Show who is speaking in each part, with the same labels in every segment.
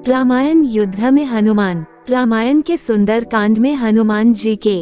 Speaker 1: रामायण युद्ध में हनुमान। रामायण के सुंदर कांड में हनुमान जी के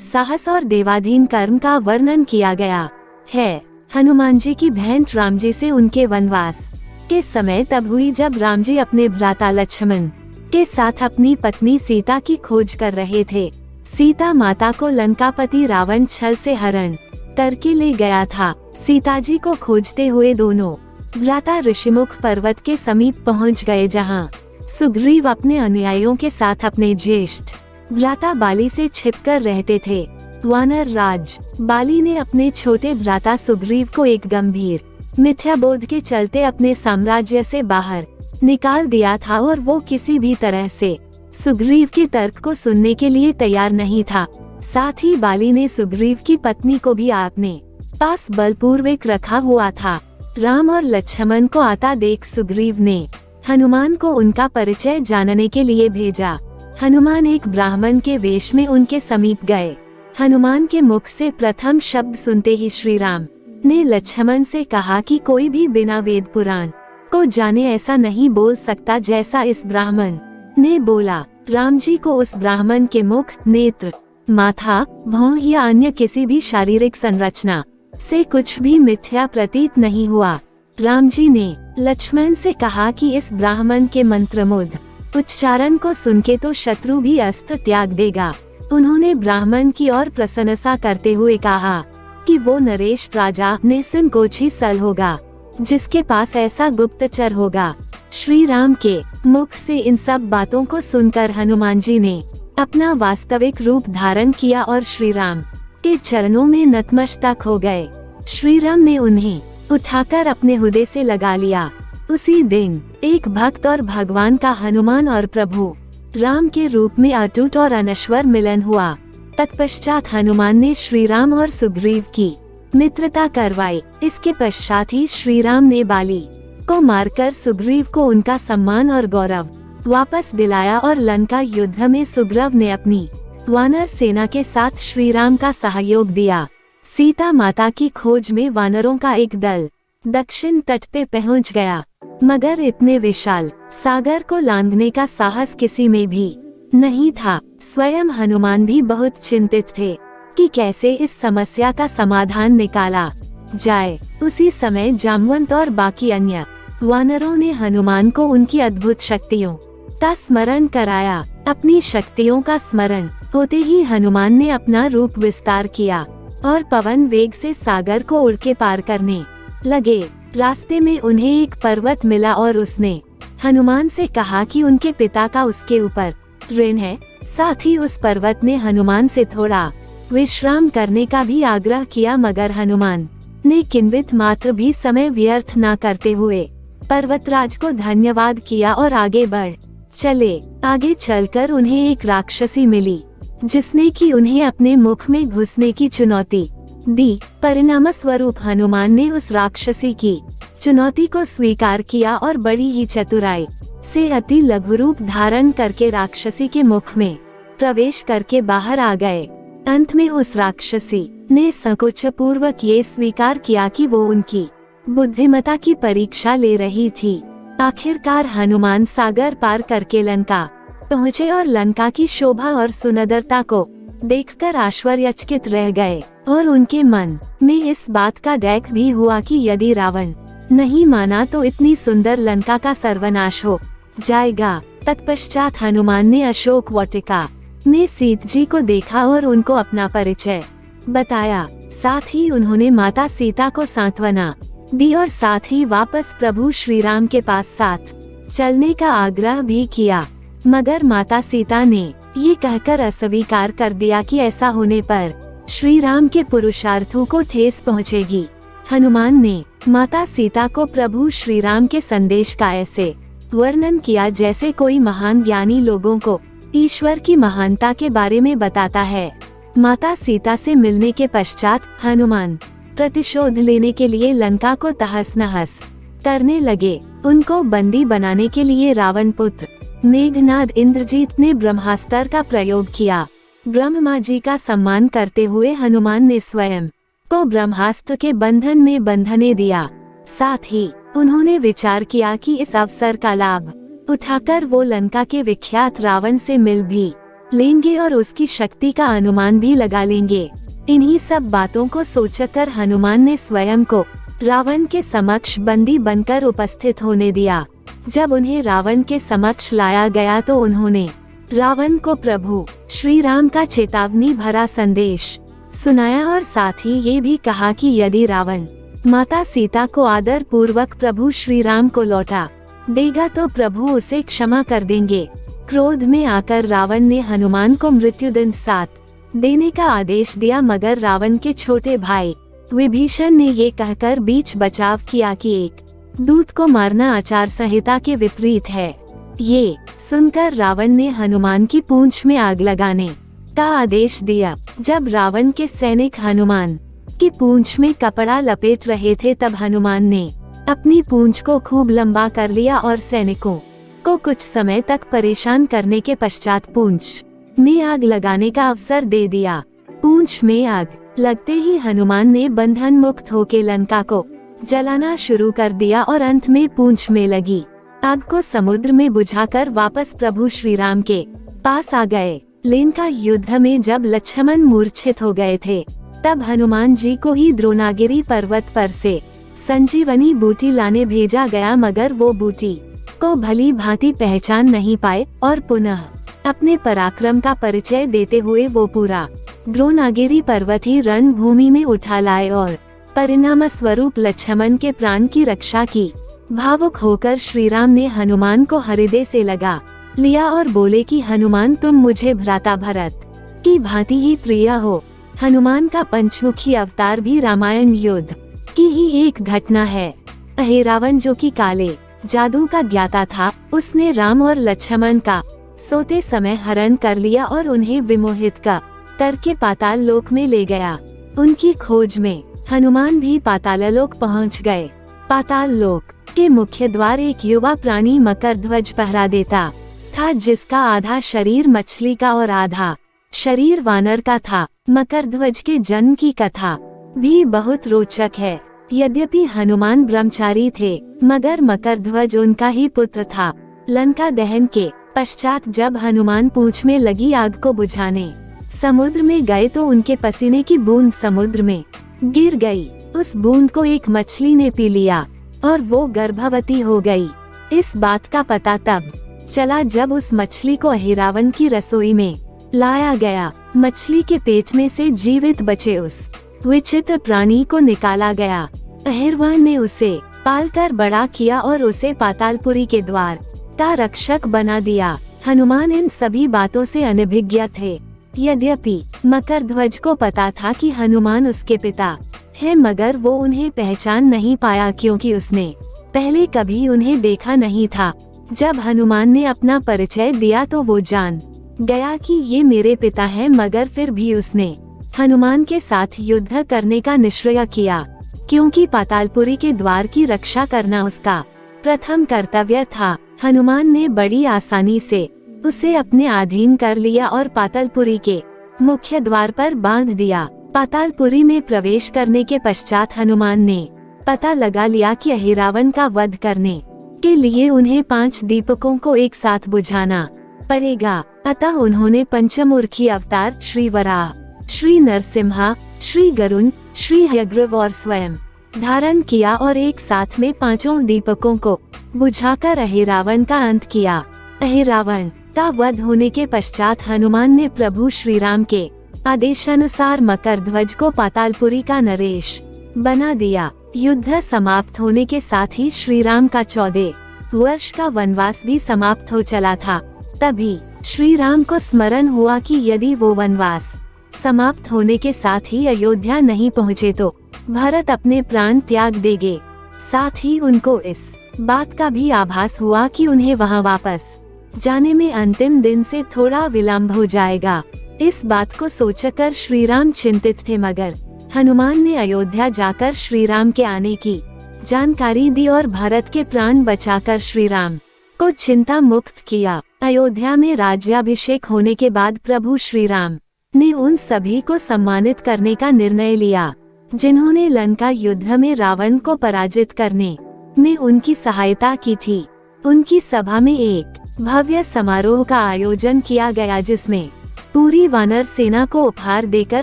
Speaker 1: साहस और देवाधीन कर्म का वर्णन किया गया है। हनुमान जी की भेंट राम जी से उनके वनवास के समय तब हुई जब राम जी अपने भ्राता लक्ष्मण के साथ अपनी पत्नी सीता की खोज कर रहे थे। सीता माता को लंकापति रावण छल से हरण करके ले गया था। सीता जी को खोजते हुए दोनों भ्राता ऋषिमुख पर्वत के समीप पहुंच गए, जहां सुग्रीव अपने अनुयायियों के साथ अपने ज्येष्ठ भ्राता बाली से छिपकर रहते थे। वानर राज बाली ने अपने छोटे भ्राता सुग्रीव को एक गंभीर मिथ्याबोध के चलते अपने साम्राज्य से बाहर निकाल दिया था और वो किसी भी तरह से सुग्रीव के तर्क को सुनने के लिए तैयार नहीं था। साथ ही बाली ने सुग्रीव की पत्नी को भी अपने पास बलपूर्वक रखा हुआ था। राम और लक्ष्मण को आता देख सुग्रीव ने हनुमान को उनका परिचय जानने के लिए भेजा। हनुमान एक ब्राह्मण के वेश में उनके समीप गए। हनुमान के मुख से प्रथम शब्द सुनते ही श्री राम ने लक्ष्मण से कहा कि कोई भी बिना वेद पुराण को जाने ऐसा नहीं बोल सकता जैसा इस ब्राह्मण ने बोला। राम जी को उस ब्राह्मण के मुख, नेत्र, माथा, भौं या अन्य किसी भी शारीरिक संरचना से कुछ भी मिथ्या प्रतीत नहीं हुआ। राम जी ने लक्ष्मण से कहा कि इस ब्राह्मण के मंत्रमुग्ध उच्चारण को सुनके तो शत्रु भी अस्त्र त्याग देगा। उन्होंने ब्राह्मण की ओर प्रशंसा करते हुए कहा कि वो नरेश राजा निसंकोच ही सल होगा जिसके पास ऐसा गुप्तचर होगा। श्री राम के मुख से इन सब बातों को सुनकर हनुमान जी ने अपना वास्तविक रूप धारण किया और श्री राम के चरणों में नतमस्तक हो गए। श्री राम ने उन्हें उठाकर अपने हृदय से लगा लिया। उसी दिन एक भक्त और भगवान का हनुमान और प्रभु राम के रूप में अटूट और अनश्वर मिलन हुआ। तत्पश्चात हनुमान ने श्री राम और सुग्रीव की मित्रता करवाई। इसके पश्चात ही श्री राम ने बाली को मारकर सुग्रीव को उनका सम्मान और गौरव वापस दिलाया और लंका युद्ध में सुग्रीव ने अपनी वानर सेना के साथ श्री राम का सहयोग दिया। सीता माता की खोज में वानरों का एक दल दक्षिण तट पे पहुंच गया, मगर इतने विशाल सागर को लांघने का साहस किसी में भी नहीं था। स्वयं हनुमान भी बहुत चिंतित थे कि कैसे इस समस्या का समाधान निकाला जाए। उसी समय जामवंत और बाकी अन्य वानरों ने हनुमान को उनकी अद्भुत शक्तियों का स्मरण कराया। अपनी शक्तियों का स्मरण होते ही हनुमान ने अपना रूप विस्तार किया और पवन वेग से सागर को उड़ के पार करने लगे। रास्ते में उन्हें एक पर्वत मिला और उसने हनुमान से कहा कि उनके पिता का उसके ऊपर ऋण है। साथ ही उस पर्वत ने हनुमान से थोड़ा विश्राम करने का भी आग्रह किया, मगर हनुमान ने किंचित मात्र भी समय व्यर्थ न करते हुए पर्वतराज को धन्यवाद किया और आगे बढ़ चले। आगे चलकर उन्हें एक राक्षसी मिली जिसने कि उन्हें अपने मुख में घुसने की चुनौती दी। परिणाम स्वरूप हनुमान ने उस राक्षसी की चुनौती को स्वीकार किया और बड़ी ही चतुराई से अति लघु रूप धारण करके राक्षसी के मुख में प्रवेश करके बाहर आ गए। अंत में उस राक्षसी ने संकोच पूर्वक ये स्वीकार किया कि वो उनकी बुद्धिमत्ता की परीक्षा ले रही थी। आखिरकार हनुमान सागर पार करके लंका पहुँचे और लंका की शोभा और सुंदरता को देखकर आश्चर्यचकित रह गए और उनके मन में इस बात का डर भी हुआ कि यदि रावण नहीं माना तो इतनी सुंदर लंका का सर्वनाश हो जाएगा। तत्पश्चात हनुमान ने अशोक वाटिका में सीता जी को देखा और उनको अपना परिचय बताया। साथ ही उन्होंने माता सीता को सांत्वना दी और साथ ही वापस प्रभु श्री राम के पास साथ चलने का आग्रह भी किया, मगर माता सीता ने ये कहकर अस्वीकार कर दिया कि ऐसा होने पर श्री राम के पुरुषार्थों को ठेस पहुंचेगी। हनुमान ने माता सीता को प्रभु श्री राम के संदेश का ऐसे वर्णन किया जैसे कोई महान ज्ञानी लोगों को ईश्वर की महानता के बारे में बताता है। माता सीता से मिलने के पश्चात हनुमान प्रतिशोध लेने के लिए लंका को तहस नहस करने लगे। उनको बंदी बनाने के लिए रावण पुत्र मेघनाद इंद्रजीत ने ब्रह्मास्त्र का प्रयोग किया। ब्रह्मा जी का सम्मान करते हुए हनुमान ने स्वयं को ब्रह्मास्त्र के बंधन में बंधने दिया। साथ ही उन्होंने विचार किया कि इस अवसर का लाभ उठाकर वो लंका के विख्यात रावण से मिल भी लेंगे और उसकी शक्ति का अनुमान भी लगा लेंगे। इन्हीं सब बातों को सोचकर हनुमान ने स्वयं को रावण के समक्ष बंदी बनकर उपस्थित होने दिया। जब उन्हें रावण के समक्ष लाया गया तो उन्होंने रावण को प्रभु श्री राम का चेतावनी भरा संदेश सुनाया और साथ ही ये भी कहा कि यदि रावण माता सीता को आदर पूर्वक प्रभु श्री राम को लौटा देगा तो प्रभु उसे क्षमा कर देंगे। क्रोध में आकर रावण ने हनुमान को मृत्युदंड साथ देने का आदेश दिया, मगर रावण के छोटे भाई विभीषण ने ये कहकर बीच बचाव किया कि एक दूत को मारना आचार संहिता के विपरीत है। ये सुनकर रावण ने हनुमान की पूंछ में आग लगाने का आदेश दिया। जब रावण के सैनिक हनुमान की पूंछ में कपड़ा लपेट रहे थे तब हनुमान ने अपनी पूंछ को खूब लंबा कर लिया और सैनिकों को कुछ समय तक परेशान करने के पश्चात पूंछ में आग लगाने का अवसर दे दिया। पूंछ में आग लगते ही हनुमान ने बंधन मुक्त होकर लंका को जलाना शुरू कर दिया और अंत में पूंछ में लगी आग को समुद्र में बुझाकर वापस प्रभु श्री राम के पास आ गए। लंका युद्ध में जब लक्ष्मण मूर्छित हो गए थे तब हनुमान जी को ही द्रोणागिरी पर्वत पर से संजीवनी बूटी लाने भेजा गया, मगर वो बूटी को भली भांति पहचान नहीं पाए और पुनः अपने पराक्रम का परिचय देते हुए वो पूरा द्रोणागिरी पर्वत ही रणभूमि में उठा लाए और परिणाम स्वरूप लक्ष्मण के प्राण की रक्षा की। भावुक होकर श्री राम ने हनुमान को हृदय से लगा लिया और बोले कि हनुमान, तुम मुझे भ्राता भरत की भांति ही प्रिय हो। हनुमान का पंचमुखी अवतार भी रामायण युद्ध की ही एक घटना है। अहिरावण जो कि काले जादू का ज्ञाता था, उसने राम और लक्ष्मण का सोते समय हरण कर लिया और उन्हें विमोहित करके पाताल लोक में ले गया। उनकी खोज में हनुमान भी पाताल लोक पहुँच गए। पाताल लोक के मुख्य द्वार एक युवा प्राणी मकरध्वज पहरा देता था, जिसका आधा शरीर मछली का और आधा शरीर वानर का था। मकरध्वज के जन्म की कथा भी बहुत रोचक है। यद्यपि हनुमान ब्रह्मचारी थे, मगर मकरध्वज उनका ही पुत्र था। लंका दहन के पश्चात जब हनुमान पूंछ में लगी आग को बुझाने समुद्र में गए तो उनके पसीने की बूंद समुद्र में गिर गई। उस बूंद को एक मछली ने पी लिया और वो गर्भवती हो गई। इस बात का पता तब चला जब उस मछली को अहिरावण की रसोई में लाया गया। मछली के पेट में से जीवित बचे उस विचित्र प्राणी को निकाला गया। अहिरावण ने उसे पालकर बड़ा किया और उसे पातालपुरी के द्वार का रक्षक बना दिया। हनुमान इन सभी बातों से अनभिज्ञ थे। यद्यपि मकरध्वज को पता था कि हनुमान उसके पिता है, मगर वो उन्हें पहचान नहीं पाया क्योंकि उसने पहले कभी उन्हें देखा नहीं था। जब हनुमान ने अपना परिचय दिया तो वो जान गया कि ये मेरे पिता हैं, मगर फिर भी उसने हनुमान के साथ युद्ध करने का निश्चय किया, क्योंकि पातालपुरी के द्वार की रक्षा करना उसका प्रथम कर्तव्य था। हनुमान ने बड़ी आसानी से उसे अपने अधीन कर लिया और पातालपुरी के मुख्य द्वार पर बांध दिया। पातालपुरी में प्रवेश करने के पश्चात हनुमान ने पता लगा लिया कि अहिरावण का वध करने के लिए उन्हें 5 दीपकों को एक साथ बुझाना पड़ेगा। अतः उन्होंने पंचमुखी अवतार श्री वराह, श्री नरसिम्हा, श्री गरुण, श्री हयग्रीव और स्वयं धारण किया और एक साथ में 5 दीपकों को बुझाकर अहिरावण का अंत किया। अहिरावण का वध होने के पश्चात हनुमान ने प्रभु श्री राम के आदेशानुसार मकरध्वज को पातालपुरी का नरेश बना दिया। युद्ध समाप्त होने के साथ ही श्री राम का 14 वर्ष का वनवास भी समाप्त हो चला था। तभी श्री राम को स्मरण हुआ कि यदि वो वनवास समाप्त होने के साथ ही अयोध्या नहीं पहुँचे तो भरत अपने प्राण त्याग देंगे। साथ ही उनको इस बात का भी आभास हुआ कि उन्हें वहां वापस जाने में अंतिम दिन से थोड़ा विलंब हो जाएगा। इस बात को सोचकर श्री राम चिंतित थे, मगर हनुमान ने अयोध्या जाकर श्री राम के आने की जानकारी दी और भरत के प्राण बचाकर श्री राम को चिंता मुक्त किया। अयोध्या में राज्याभिषेक होने के बाद प्रभु श्री राम ने उन सभी को सम्मानित करने का निर्णय लिया जिन्होंने लंका युद्ध में रावण को पराजित करने में उनकी सहायता की थी। उनकी सभा में एक भव्य समारोह का आयोजन किया गया, जिसमें पूरी वानर सेना को उपहार देकर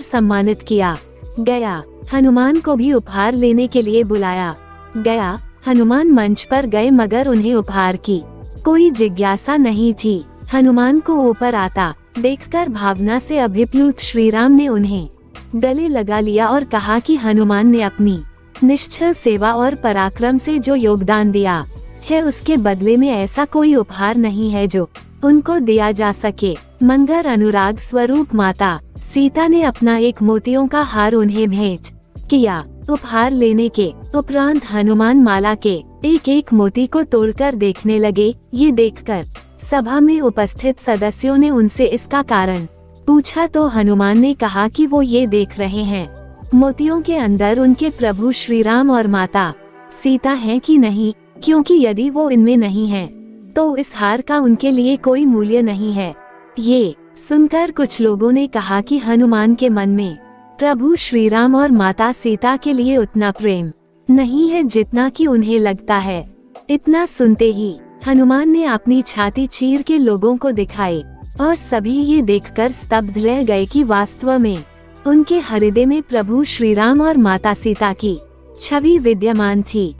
Speaker 1: सम्मानित किया गया। हनुमान को भी उपहार लेने के लिए बुलाया गया। हनुमान मंच पर गए, मगर उन्हें उपहार की कोई जिज्ञासा नहीं थी। हनुमान को ऊपर आता देखकर भावना से अभिप्लुत श्री राम ने उन्हें गले लगा लिया और कहा कि हनुमान ने अपनी निश्चल सेवा और पराक्रम से जो योगदान दिया है, उसके बदले में ऐसा कोई उपहार नहीं है जो उनको दिया जा सके। मंगर अनुराग स्वरूप माता सीता ने अपना एक मोतियों का हार उन्हें भेंट किया। उपहार लेने के उपरांत हनुमान माला के एक एक मोती को तोड़कर देखने लगे। ये देखकर सभा में उपस्थित सदस्यों ने उनसे इसका कारण पूछा, तो हनुमान ने कहा कि वो ये देख रहे हैं मोतियों के अंदर उनके प्रभु श्री राम और माता सीता हैं कि नहीं, क्योंकि यदि वो इनमें नहीं है तो इस हार का उनके लिए कोई मूल्य नहीं है। ये सुनकर कुछ लोगों ने कहा कि हनुमान के मन में प्रभु श्री राम और माता सीता के लिए उतना प्रेम नहीं है जितना कि उन्हें लगता है। इतना सुनते ही हनुमान ने अपनी छाती चीर के लोगों को दिखाई और सभी ये देखकर स्तब्ध रह गए कि वास्तव में उनके हृदय में प्रभु श्री राम और माता सीता की छवि विद्यमान थी।